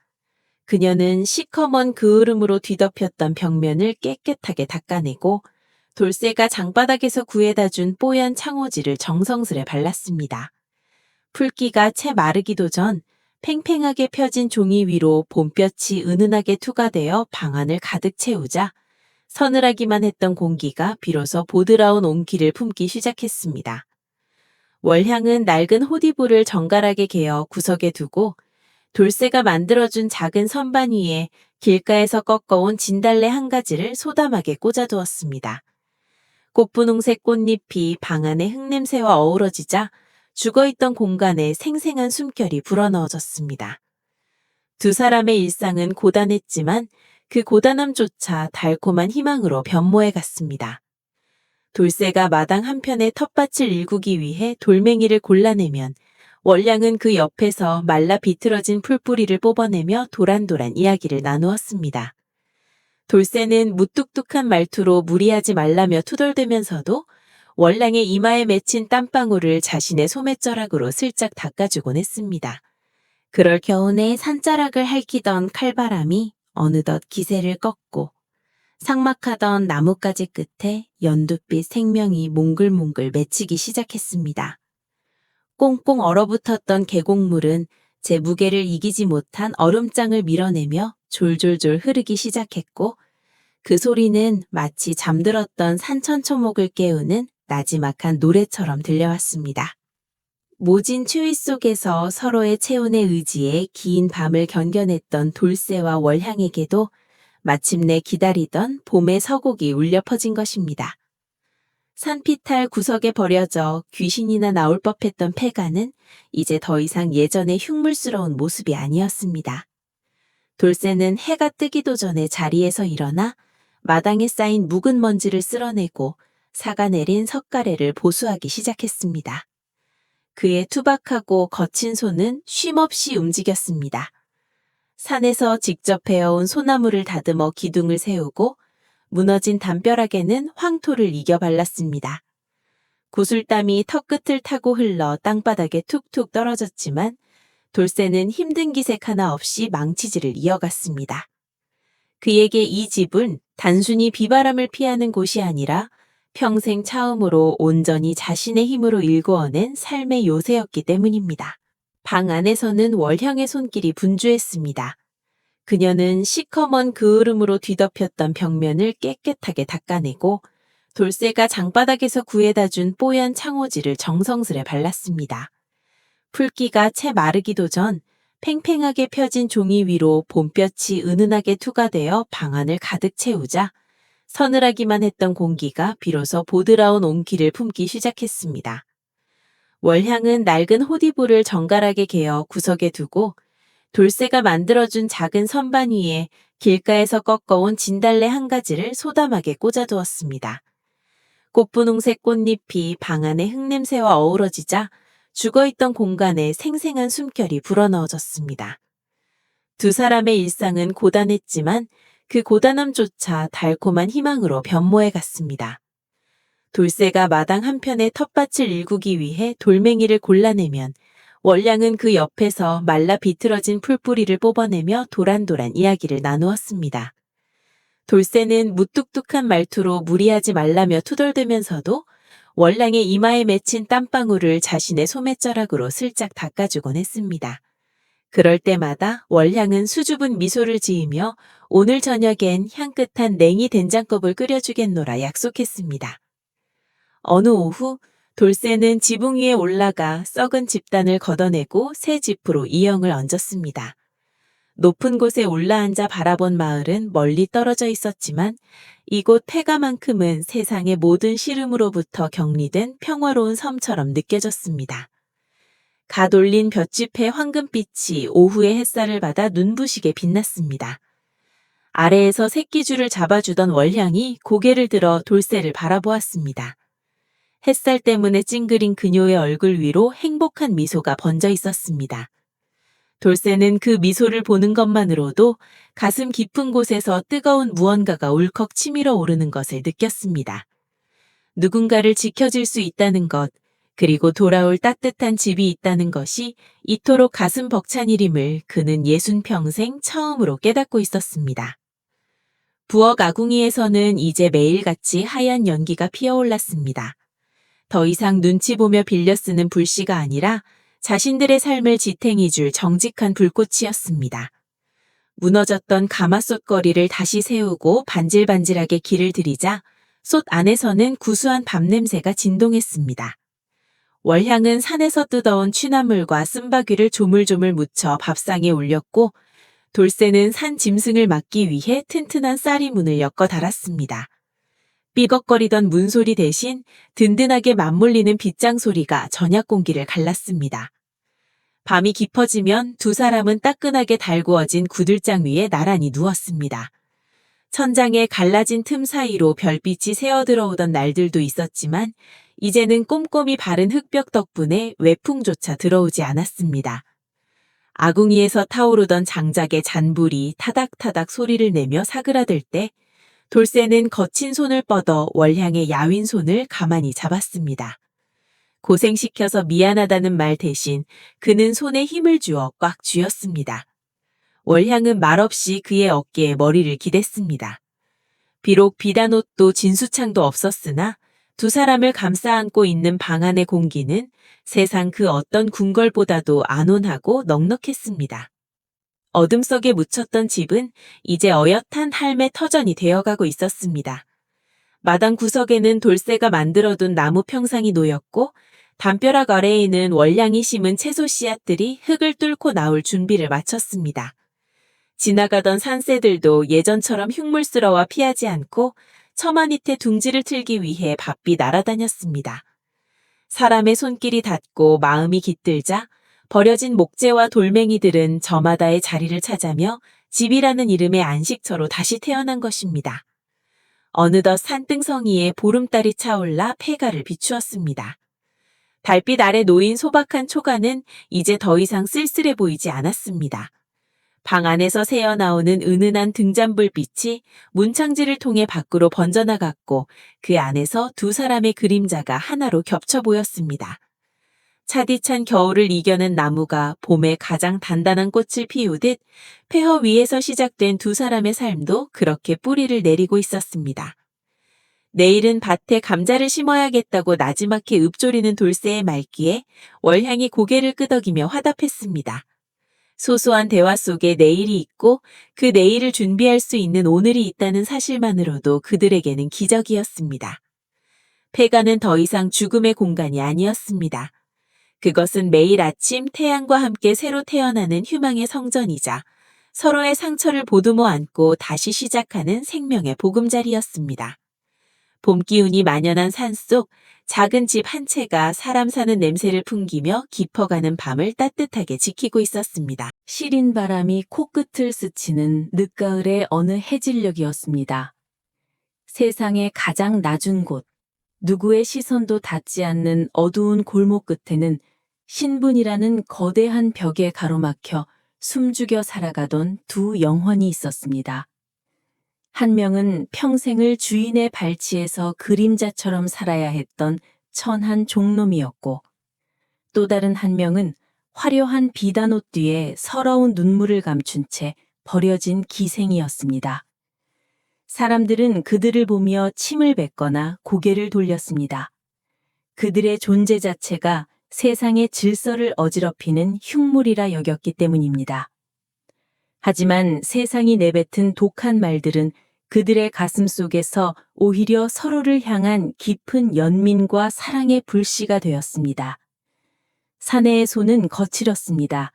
그녀는 시커먼 그을음으로 뒤덮였던 벽면을 깨끗하게 닦아내고 돌쇠가 장바닥에서 구해다 준 뽀얀 창호지를 정성스레 발랐습니다. 풀기가 채 마르기도 전 팽팽하게 펴진 종이 위로 봄볕이 은은하게 투과되어 방안을 가득 채우자 서늘하기만 했던 공기가 비로소 보드라운 온기를 품기 시작했습니다. 월향은 낡은 호디부를 정갈하게 개어 구석에 두고 돌쇠가 만들어준 작은 선반 위에 길가에서 꺾어온 진달래 한 가지를 소담하게 꽂아두었습니다. 꽃분홍색 꽃잎이 방 안의 흙냄새와 어우러지자 죽어있던 공간에 생생한 숨결이 불어넣어졌습니다. 두 사람의 일상은 고단했지만 그 고단함조차 달콤한 희망으로 변모해 갔습니다. 돌쇠가 마당 한편의 텃밭을 일구기 위해 돌멩이를 골라내면 월량은 그 옆에서 말라 비틀어진 풀뿌리를 뽑아내며 도란도란 이야기를 나누었습니다. 돌쇠는 무뚝뚝한 말투로 무리하지 말라며 투덜대면서도 월량의 이마에 맺힌 땀방울을 자신의 소매자락으로 슬쩍 닦아주곤 했습니다. 그럴 겨우내 산자락을 핥히던 칼바람이 어느덧 기세를 꺾고 삭막하던 나뭇가지 끝에 연두빛 생명이 몽글몽글 맺히기 시작했습니다. 꽁꽁 얼어붙었던 계곡물은 제 무게를 이기지 못한 얼음장을 밀어내며 졸졸졸 흐르기 시작했고 그 소리는 마치 잠들었던 산천초목을 깨우는 나지막한 노래처럼 들려왔습니다. 모진 추위 속에서 서로의 체온에 의지해 긴 밤을 견뎌냈던 돌쇠와 월향에게도 마침내 기다리던 봄의 서곡이 울려 퍼진 것입니다. 산피탈 구석에 버려져 귀신이나 나올 법했던 폐가는 이제 더 이상 예전의 흉물스러운 모습이 아니었습니다. 돌쇠는 해가 뜨기도 전에 자리에서 일어나 마당에 쌓인 묵은 먼지를 쓸어내고 사가 내린 석가래를 보수하기 시작했습니다. 그의 투박하고 거친 손은 쉼없이 움직였습니다. 산에서 직접 베어온 소나무를 다듬어 기둥을 세우고 무너진 담벼락에는 황토를 이겨 발랐습니다. 구슬땀이 턱끝을 타고 흘러 땅바닥에 툭툭 떨어졌지만 돌쇠는 힘든 기색 하나 없이 망치질을 이어갔습니다. 그에게 이 집은 단순히 비바람을 피하는 곳이 아니라 평생 처음으로 온전히 자신의 힘으로 일구어낸 삶의 요새였기 때문입니다. 방 안에서는 월향의 손길이 분주했습니다. 그녀는 시커먼 그을음으로 뒤덮였던 벽면을 깨끗하게 닦아내고 돌쇠가 장바닥에서 구해다 준 뽀얀 창호지를 정성스레 발랐습니다. 풀기가 채 마르기도 전 팽팽하게 펴진 종이 위로 봄볕이 은은하게 투과되어 방안을 가득 채우자 서늘하기만 했던 공기가 비로소 보드라운 온기를 품기 시작했습니다. 월향은 낡은 호디부를 정갈하게 개어 구석에 두고 돌쇠가 만들어준 작은 선반 위에 길가에서 꺾어온 진달래 한 가지를 소담하게 꽂아두었습니다. 꽃분홍색 꽃잎이 방 안의 흙냄새와 어우러지자 죽어있던 공간에 생생한 숨결이 불어넣어졌습니다. 두 사람의 일상은 고단했지만 그 고단함조차 달콤한 희망으로 변모해 갔습니다. 돌쇠가 마당 한편의 텃밭을 일구기 위해 돌멩이를 골라내면 월량은 그 옆에서 말라 비틀어진 풀뿌리를 뽑아내며 도란도란 이야기를 나누었습니다. 돌쇠는 무뚝뚝한 말투로 무리하지 말라며 투덜대면서도 월량의 이마에 맺힌 땀방울을 자신의 소매자락으로 슬쩍 닦아주곤 했습니다. 그럴 때마다 월향은 수줍은 미소를 지으며 오늘 저녁엔 향긋한 냉이 된장국을 끓여주겠노라 약속했습니다. 어느 오후 돌쇠는 지붕 위에 올라가 썩은 집단을 걷어내고 새 집으로 이형을 얹었습니다. 높은 곳에 올라앉아 바라본 마을은 멀리 떨어져 있었지만 이곳 폐가만큼은 세상의 모든 시름으로부터 격리된 평화로운 섬처럼 느껴졌습니다. 갓 올린 볏짚의 황금빛이 오후의 햇살을 받아 눈부시게 빛났습니다. 아래에서 새끼줄을 잡아주던 월향이 고개를 들어 돌쇠를 바라보았습니다. 햇살 때문에 찡그린 그녀의 얼굴 위로 행복한 미소가 번져 있었습니다. 돌쇠는 그 미소를 보는 것만으로도 가슴 깊은 곳에서 뜨거운 무언가가 울컥 치밀어 오르는 것을 느꼈습니다. 누군가를 지켜줄 수 있다는 것, 그리고 돌아올 따뜻한 집이 있다는 것이 이토록 가슴 벅찬 일임을 그는 60평생 처음으로 깨닫고 있었습니다. 부엌 아궁이에서는 이제 매일같이 하얀 연기가 피어올랐습니다. 더 이상 눈치 보며 빌려 쓰는 불씨가 아니라 자신들의 삶을 지탱해 줄 정직한 불꽃이었습니다. 무너졌던 가마솥거리를 다시 세우고 반질반질하게 길을 들이자 솥 안에서는 구수한 밥 냄새가 진동했습니다. 월향은 산에서 뜯어온 취나물과 쓴바귀를 조물조물 묻혀 밥상에 올렸고 돌쇠는 산 짐승을 막기 위해 튼튼한 쌀이문을 엮어 달았습니다. 삐걱거리던 문소리 대신 든든하게 맞물리는 빗장 소리가 저녁 공기를 갈랐습니다. 밤이 깊어지면 두 사람은 따끈하게 달구어진 구들장 위에 나란히 누웠습니다. 천장에 갈라진 틈 사이로 별빛이 새어 들어오던 날들도 있었지만 이제는 꼼꼼히 바른 흙벽 덕분에 외풍조차 들어오지 않았습니다. 아궁이에서 타오르던 장작의 잔불이 타닥타닥 소리를 내며 사그라들 때 돌쇠는 거친 손을 뻗어 월향의 야윈 손을 가만히 잡았습니다. 고생시켜서 미안하다는 말 대신 그는 손에 힘을 주어 꽉 쥐었습니다. 월향은 말없이 그의 어깨에 머리를 기댔습니다. 비록 비단 옷도 진수창도 없었으나 두 사람을 감싸 안고 있는 방 안의 공기는 세상 그 어떤 궁궐보다도 안온하고 넉넉했습니다. 어둠 속에 묻혔던 집은 이제 어엿한 할매 터전이 되어가고 있었습니다. 마당 구석에는 돌쇠가 만들어둔 나무 평상이 놓였고 담벼락 아래에는 월향이 심은 채소 씨앗들이 흙을 뚫고 나올 준비를 마쳤습니다. 지나가던 산새들도 예전처럼 흉물스러워 피하지 않고 처마밑에 둥지를 틀기 위해 바삐 날아다녔습니다. 사람의 손길이 닿고 마음이 깃들자 버려진 목재와 돌멩이들은 저마다의 자리를 찾아며 집이라는 이름의 안식처로 다시 태어난 것입니다. 어느덧 산등성이에 보름달이 차올라 폐가를 비추었습니다. 달빛 아래 놓인 소박한 초가는 이제 더 이상 쓸쓸해 보이지 않았습니다. 방 안에서 새어나오는 은은한 등잔불빛이 문창지를 통해 밖으로 번져나갔고 그 안에서 두 사람의 그림자가 하나로 겹쳐 보였습니다. 차디찬 겨울을 이겨낸 나무가 봄에 가장 단단한 꽃을 피우듯 폐허 위에서 시작된 두 사람의 삶도 그렇게 뿌리를 내리고 있었습니다. 내일은 밭에 감자를 심어야겠다고 나지막히 읊조리는 돌쇠의 말귀에 월향이 고개를 끄덕이며 화답했습니다. 소소한 대화 속에 내일이 있고 그 내일을 준비할 수 있는 오늘이 있다는 사실만으로도 그들에게는 기적이었습니다. 폐가는 더 이상 죽음의 공간이 아니었습니다. 그것은 매일 아침 태양과 함께 새로 태어나는 휴망의 성전이자 서로의 상처를 보듬어 안고 다시 시작하는 생명의 보금자리였습니다. 봄 기운이 만연한 산속 작은 집 한 채가 사람 사는 냄새를 풍기며 깊어가는 밤을 따뜻하게 지키고 있었습니다. 시린 바람이 코끝을 스치는 늦가을의 어느 해질녘이었습니다. 세상의 가장 낮은 곳, 누구의 시선도 닿지 않는 어두운 골목 끝에는 신분이라는 거대한 벽에 가로막혀 숨죽여 살아가던 두 영혼이 있었습니다. 한 명은 평생을 주인의 발치에서 그림자처럼 살아야 했던 천한 종놈이었고 또 다른 한 명은 화려한 비단옷 뒤에 서러운 눈물을 감춘 채 버려진 기생이었습니다. 사람들은 그들을 보며 침을 뱉거나 고개를 돌렸습니다. 그들의 존재 자체가 세상의 질서를 어지럽히는 흉물이라 여겼기 때문입니다. 하지만 세상이 내뱉은 독한 말들은 그들의 가슴 속에서 오히려 서로를 향한 깊은 연민과 사랑의 불씨가 되었습니다. 사내의 손은 거칠었습니다.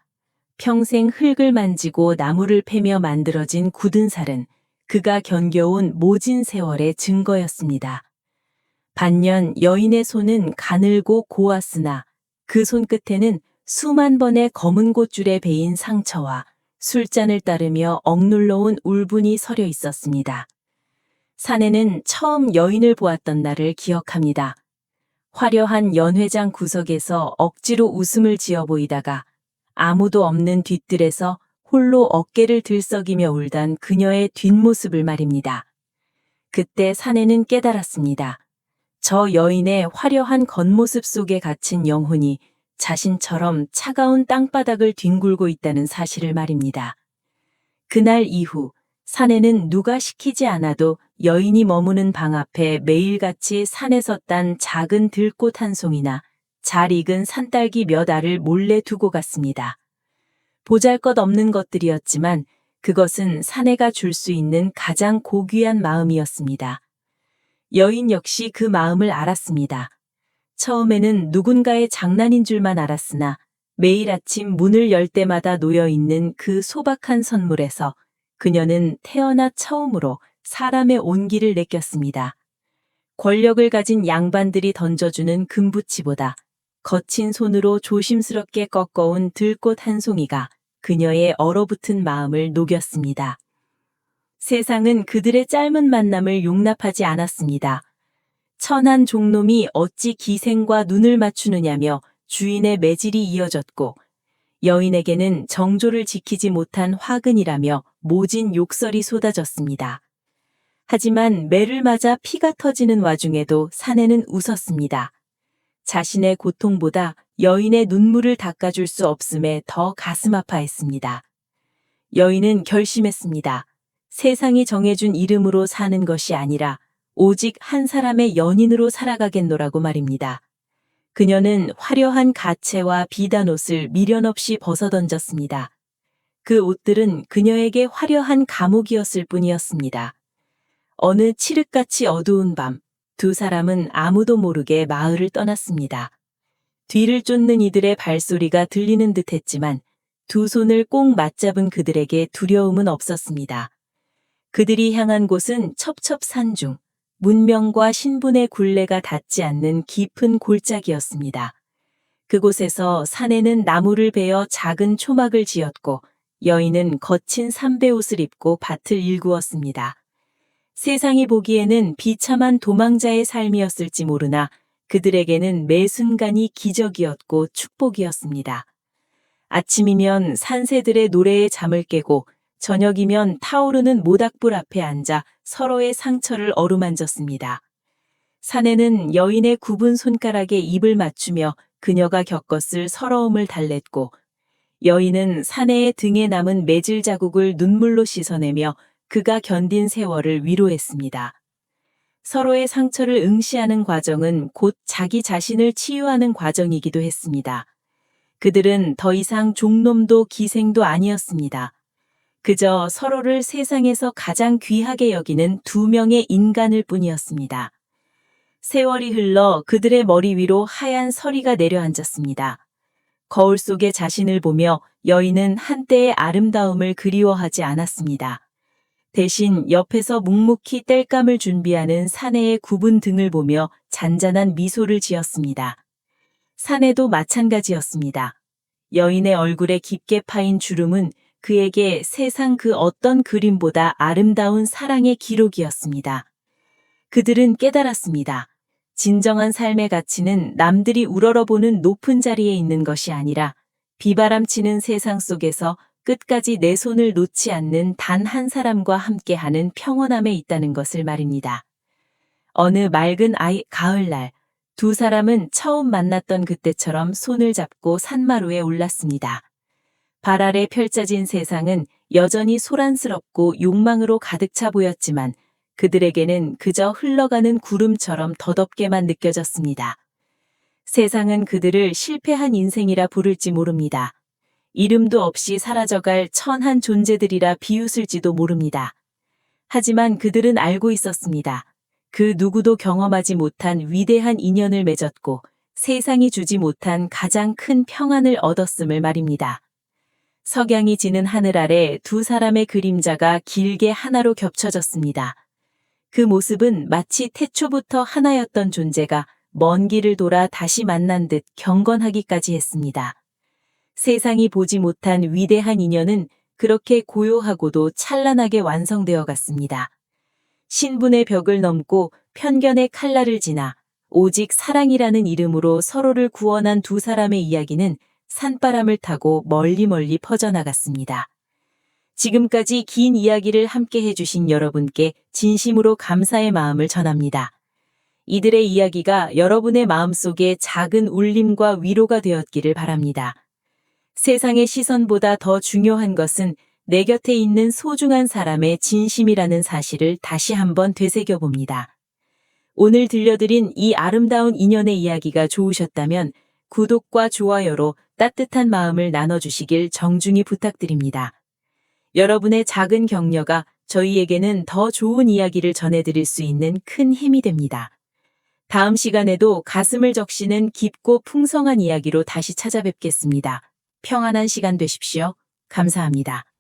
평생 흙을 만지고 나무를 패며 만들어진 굳은 살은 그가 견뎌온 모진 세월의 증거였습니다. 반면 여인의 손은 가늘고 고왔으나 그 손끝에는 수만 번의 검은 곶줄에 베인 상처와 술잔을 따르며 억눌러 온 울분이 서려 있었습니다. 사내는 처음 여인을 보았던 날을 기억합니다. 화려한 연회장 구석에서 억지로 웃음을 지어 보이다가 아무도 없는 뒤뜰에서 홀로 어깨를 들썩이며 울던 그녀의 뒷모습을 말입니다. 그때 사내는 깨달았습니다. 저 여인의 화려한 겉모습 속에 갇힌 영혼이 자신처럼 차가운 땅바닥을 뒹굴고 있다는 사실을 말입니다. 그날 이후 사내는 누가 시키지 않아도 여인이 머무는 방 앞에 매일같이 산에서 딴 작은 들꽃 한 송이나 잘 익은 산딸기 몇 알을 몰래 두고 갔습니다. 보잘것없는 것들이었지만 그것은 사내가 줄 수 있는 가장 고귀한 마음이었습니다. 여인 역시 그 마음을 알았습니다. 처음에는 누군가의 장난인 줄만 알았으나 매일 아침 문을 열 때마다 놓여있는 그 소박한 선물에서 그녀는 태어나 처음으로 사람의 온기를 느꼈습니다. 권력을 가진 양반들이 던져주는 금부치보다 거친 손으로 조심스럽게 꺾어온 들꽃 한 송이가 그녀의 얼어붙은 마음을 녹였습니다. 세상은 그들의 짧은 만남을 용납하지 않았습니다. 천한 종놈이 어찌 기생과 눈을 맞추느냐며 주인의 매질이 이어졌고 여인에게는 정조를 지키지 못한 화근이라며 모진 욕설이 쏟아졌습니다. 하지만 매를 맞아 피가 터지는 와중에도 사내는 웃었습니다. 자신의 고통보다 여인의 눈물을 닦아줄 수 없음에 더 가슴 아파했습니다. 여인은 결심했습니다. 세상이 정해준 이름으로 사는 것이 아니라 오직 한 사람의 연인으로 살아가겠노라고 말입니다. 그녀는 화려한 가채와 비단 옷을 미련 없이 벗어던졌습니다. 그 옷들은 그녀에게 화려한 감옥이었을 뿐이었습니다. 어느 칠흑같이 어두운 밤, 두 사람은 아무도 모르게 마을을 떠났습니다. 뒤를 쫓는 이들의 발소리가 들리는 듯 했지만 두 손을 꼭 맞잡은 그들에게 두려움은 없었습니다. 그들이 향한 곳은 첩첩산중, 문명과 신분의 굴레가 닿지 않는 깊은 골짜기였습니다. 그곳에서 사내는 나무를 베어 작은 초막을 지었고 여인은 거친 삼배옷을 입고 밭을 일구었습니다. 세상이 보기에는 비참한 도망자의 삶이었을지 모르나 그들에게는 매 순간이 기적이었고 축복이었습니다. 아침이면 산새들의 노래에 잠을 깨고 저녁이면 타오르는 모닥불 앞에 앉아 서로의 상처를 어루만졌습니다. 사내는 여인의 굽은 손가락에 입을 맞추며 그녀가 겪었을 서러움을 달랬고 여인은 사내의 등에 남은 매질 자국을 눈물로 씻어내며 그가 견딘 세월을 위로했습니다. 서로의 상처를 응시하는 과정은 곧 자기 자신을 치유하는 과정이기도 했습니다. 그들은 더 이상 종놈도 기생도 아니었습니다. 그저 서로를 세상에서 가장 귀하게 여기는 두 명의 인간일 뿐이었습니다. 세월이 흘러 그들의 머리 위로 하얀 서리가 내려앉았습니다. 거울 속에 자신을 보며 여인은 한때의 아름다움을 그리워하지 않았습니다. 대신 옆에서 묵묵히 땔감을 준비하는 사내의 굽은 등을 보며 잔잔한 미소를 지었습니다. 사내도 마찬가지였습니다. 여인의 얼굴에 깊게 파인 주름은 그에게 세상 그 어떤 그림보다 아름다운 사랑의 기록이었습니다. 그들은 깨달았습니다. 진정한 삶의 가치는 남들이 우러러보는 높은 자리에 있는 것이 아니라 비바람치는 세상 속에서 끝까지 내 손을 놓지 않는 단 한 사람과 함께하는 평온함에 있다는 것을 말입니다. 어느 맑은 가을날 두 사람은 처음 만났던 그때처럼 손을 잡고 산마루에 올랐습니다. 발 아래 펼쳐진 세상은 여전히 소란스럽고 욕망으로 가득 차 보였지만 그들에게는 그저 흘러가는 구름처럼 덧없게만 느껴졌습니다. 세상은 그들을 실패한 인생이라 부를지 모릅니다. 이름도 없이 사라져갈 천한 존재들이라 비웃을지도 모릅니다. 하지만 그들은 알고 있었습니다. 그 누구도 경험하지 못한 위대한 인연을 맺었고 세상이 주지 못한 가장 큰 평안을 얻었음을 말입니다. 석양이 지는 하늘 아래 두 사람의 그림자가 길게 하나로 겹쳐졌습니다. 그 모습은 마치 태초부터 하나였던 존재가 먼 길을 돌아 다시 만난 듯 경건하기까지 했습니다. 세상이 보지 못한 위대한 인연은 그렇게 고요하고도 찬란하게 완성되어 갔습니다. 신분의 벽을 넘고 편견의 칼날을 지나 오직 사랑이라는 이름으로 서로를 구원한 두 사람의 이야기는 산바람을 타고 멀리 퍼져나갔습니다. 지금까지 긴 이야기를 함께 해주신 여러분께 진심으로 감사의 마음을 전합니다. 이들의 이야기가 여러분의 마음속에 작은 울림과 위로가 되었기를 바랍니다. 세상의 시선보다 더 중요한 것은 내 곁에 있는 소중한 사람의 진심이라는 사실을 다시 한번 되새겨 봅니다. 오늘 들려드린 이 아름다운 인연의 이야기가 좋으셨다면 구독과 좋아요로 따뜻한 마음을 나눠주시길 정중히 부탁드립니다. 여러분의 작은 격려가 저희에게는 더 좋은 이야기를 전해드릴 수 있는 큰 힘이 됩니다. 다음 시간에도 가슴을 적시는 깊고 풍성한 이야기로 다시 찾아뵙겠습니다. 평안한 시간 되십시오. 감사합니다.